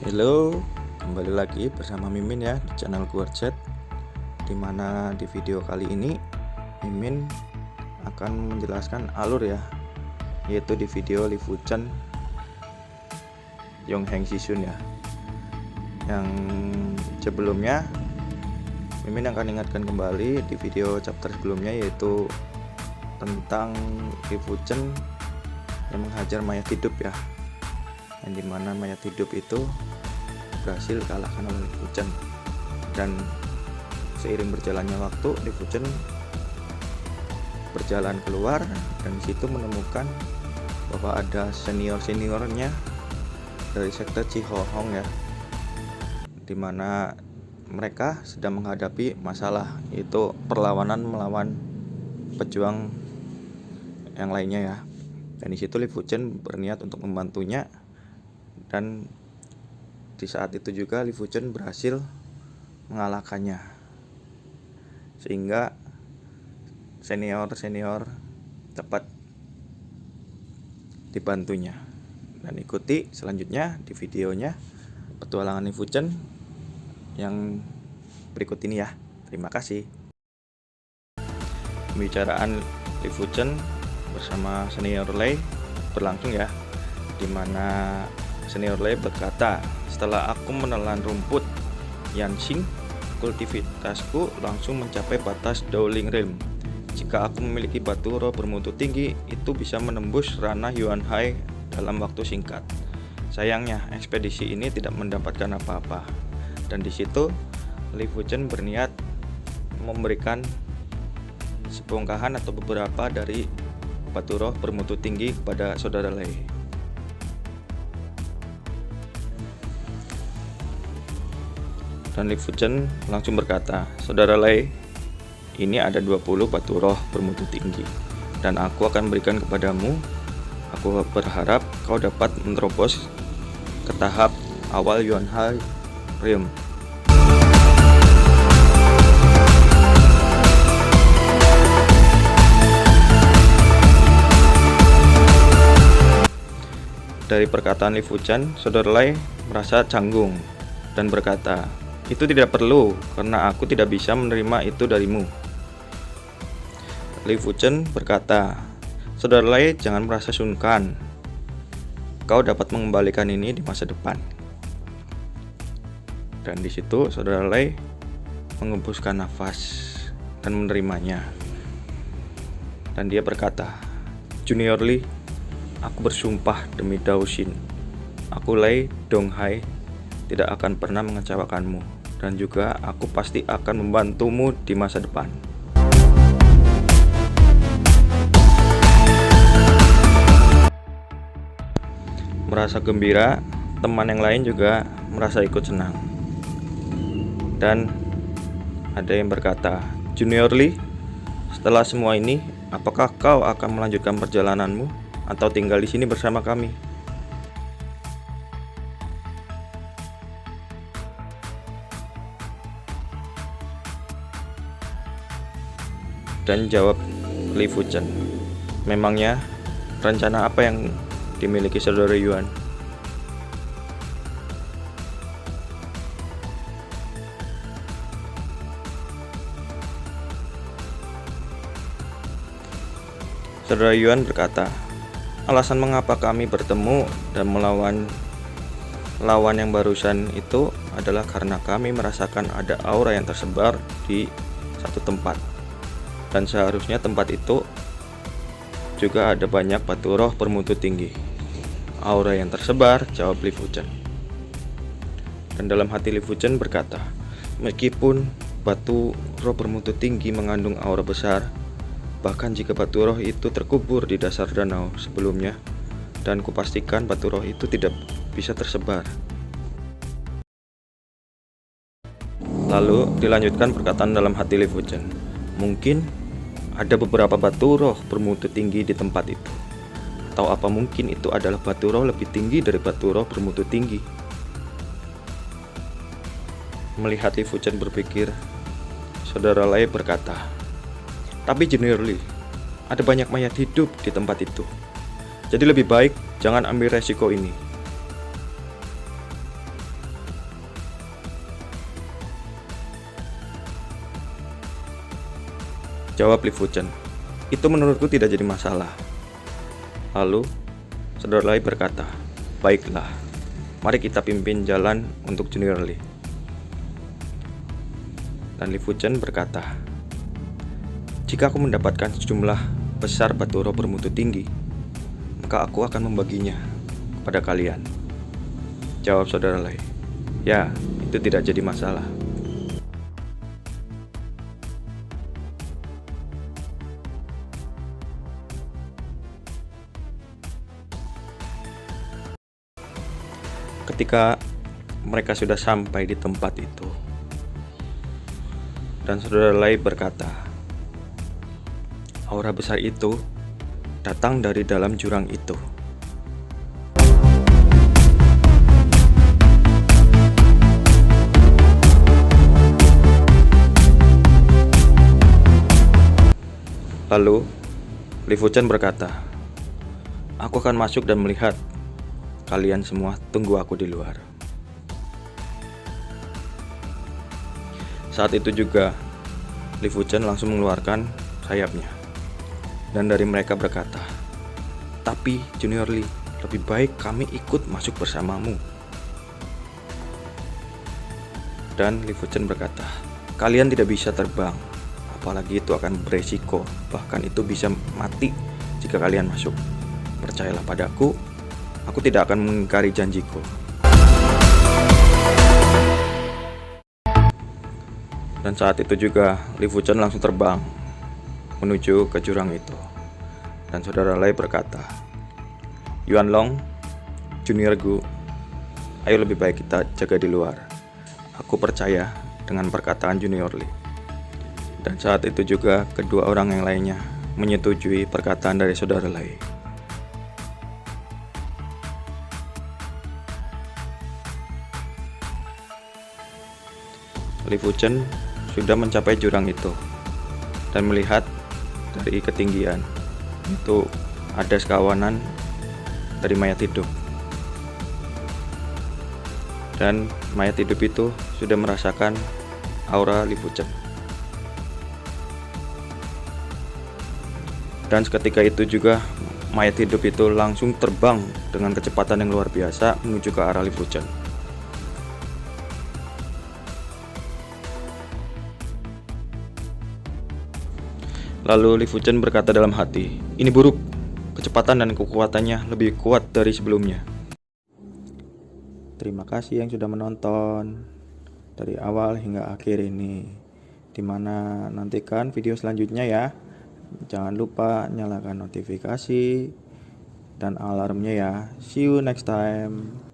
Halo, kembali lagi bersama Mimin ya di channel Guarjet. Dimana di video kali ini Mimin akan menjelaskan alur ya, yaitu di video Lifuchen Yongheng Sisun ya. Yang sebelumnya Mimin akan ingatkan kembali di video chapter sebelumnya, yaitu tentang Lifuchen yang menghajar mayat hidup ya, yang dimana mayat hidup itu berhasil kalahkan oleh Lifuchen. Dan seiring berjalannya waktu, Lifuchen berjalan keluar dan disitu menemukan bahwa ada seniornya dari sekte Cihohong ya, dimana mereka sedang menghadapi masalah, yaitu perlawanan melawan pejuang yang lainnya ya. Dan disitu Lifuchen berniat untuk membantunya, dan di saat itu juga Lifuchen berhasil mengalahkannya, sehingga senior dapat dibantunya. Dan ikuti selanjutnya di videonya petualangan Lifuchen yang berikut ini ya. Terima kasih. Pembicaraan Lifuchen bersama senior Lei berlangsung ya, dimana senior Lei berkata, "Setelah aku menelan rumput Yanxing, kultivitasku langsung mencapai batas Dowling Realm. Jika aku memiliki batu roh bermutu tinggi, itu bisa menembus ranah Yuanhai dalam waktu singkat. Sayangnya, ekspedisi ini tidak mendapatkan apa-apa." Dan di situ Lifuchen berniat memberikan sebongkahan atau beberapa dari batu roh bermutu tinggi kepada saudara Lei. Dan Lifuchen langsung berkata, "Saudara Lei, ini ada 20 batu roh bermutu tinggi, dan aku akan berikan kepadamu. Aku berharap kau dapat menerobos ke tahap awal Yuanhai Realm." Dari perkataan Lifuchen, saudara Lei merasa canggung dan berkata, "Itu tidak perlu, karena aku tidak bisa menerima itu darimu." Lifuchen berkata, "Saudara Lei, jangan merasa sungkan. Kau dapat mengembalikan ini di masa depan." Dan di situ saudara Lei mengembuskan nafas dan menerimanya. Dan dia berkata, "Junior Li, aku bersumpah demi Dao Xin, aku Lei Donghai tidak akan pernah mengecewakanmu, dan juga aku pasti akan membantumu di masa depan." Merasa gembira, teman yang lain juga merasa ikut senang. Dan ada yang berkata, "Junior Li, setelah semua ini, apakah kau akan melanjutkan perjalananmu atau tinggal di sini bersama kami?" Dan jawab Lifuchen, "Memangnya rencana apa yang dimiliki saudara Yuan?" Saudara Yuan berkata, "Alasan mengapa kami bertemu dan melawan lawan yang barusan itu adalah karena kami merasakan ada aura yang tersebar di satu tempat. Dan seharusnya tempat itu juga ada banyak batu roh bermutu tinggi." "Aura yang tersebar," jawab Lifuchen. Dan dalam hati Lifuchen berkata, "Meskipun batu roh bermutu tinggi mengandung aura besar, bahkan jika batu roh itu terkubur di dasar danau sebelumnya, dan kupastikan batu roh itu tidak bisa tersebar." Lalu dilanjutkan perkataan dalam hati Lifuchen, "Mungkin ada beberapa batu roh bermutu tinggi di tempat itu. Atau apa mungkin itu adalah batu roh lebih tinggi dari batu roh bermutu tinggi?" Melihat Lifuchen berpikir, saudara Lei berkata, "Tapi Junior Li, ada banyak mayat hidup di tempat itu. Jadi lebih baik jangan ambil resiko ini." Jawab Li Fuchen. Itu menurutku tidak jadi masalah. Lalu, Saudara Lai berkata, baiklah, mari kita pimpin jalan untuk Junior Lee. Dan Li Fuchen berkata, jika aku mendapatkan sejumlah besar batu roh bermutu tinggi, maka aku akan membaginya kepada kalian. Jawab Saudara Lai, ya, itu tidak jadi masalah. Ketika mereka sudah sampai di tempat itu, dan Saudara Lai berkata, aura besar itu datang dari dalam jurang itu. Lalu, Li Fuchen berkata, aku akan masuk dan melihat. Kalian semua tunggu aku di luar. Saat itu juga, Li Fuchen langsung mengeluarkan sayapnya. Dan dari mereka berkata, tapi Junior Lee, lebih baik kami ikut masuk bersamamu. Dan Li Fuchen berkata, kalian tidak bisa terbang. Apalagi itu akan beresiko, bahkan itu bisa mati jika kalian masuk. Percayalah padaku, aku tidak akan mengingkari janjiku. Dan saat itu juga Li Fuchen langsung terbang menuju ke jurang itu. Dan Saudara Lai berkata, Yuan Long, Junior Gu, ayo lebih baik kita jaga di luar. Aku percaya dengan perkataan Junior Lee. Dan saat itu juga kedua orang yang lainnya menyetujui perkataan dari Saudara Lai. Li Fuchen sudah mencapai jurang itu dan melihat dari ketinggian itu ada sekawanan dari mayat hidup. Dan mayat hidup itu sudah merasakan aura Li Fuchen. Dan seketika itu juga mayat hidup itu langsung terbang dengan kecepatan yang luar biasa menuju ke arah Li Fuchen. Lalu Li Fuchen berkata dalam hati, ini buruk, kecepatan dan kekuatannya lebih kuat dari sebelumnya. Terima kasih yang sudah menonton dari awal hingga akhir ini. Dimana nantikan video selanjutnya ya. Jangan lupa nyalakan notifikasi dan alarmnya ya. See you next time.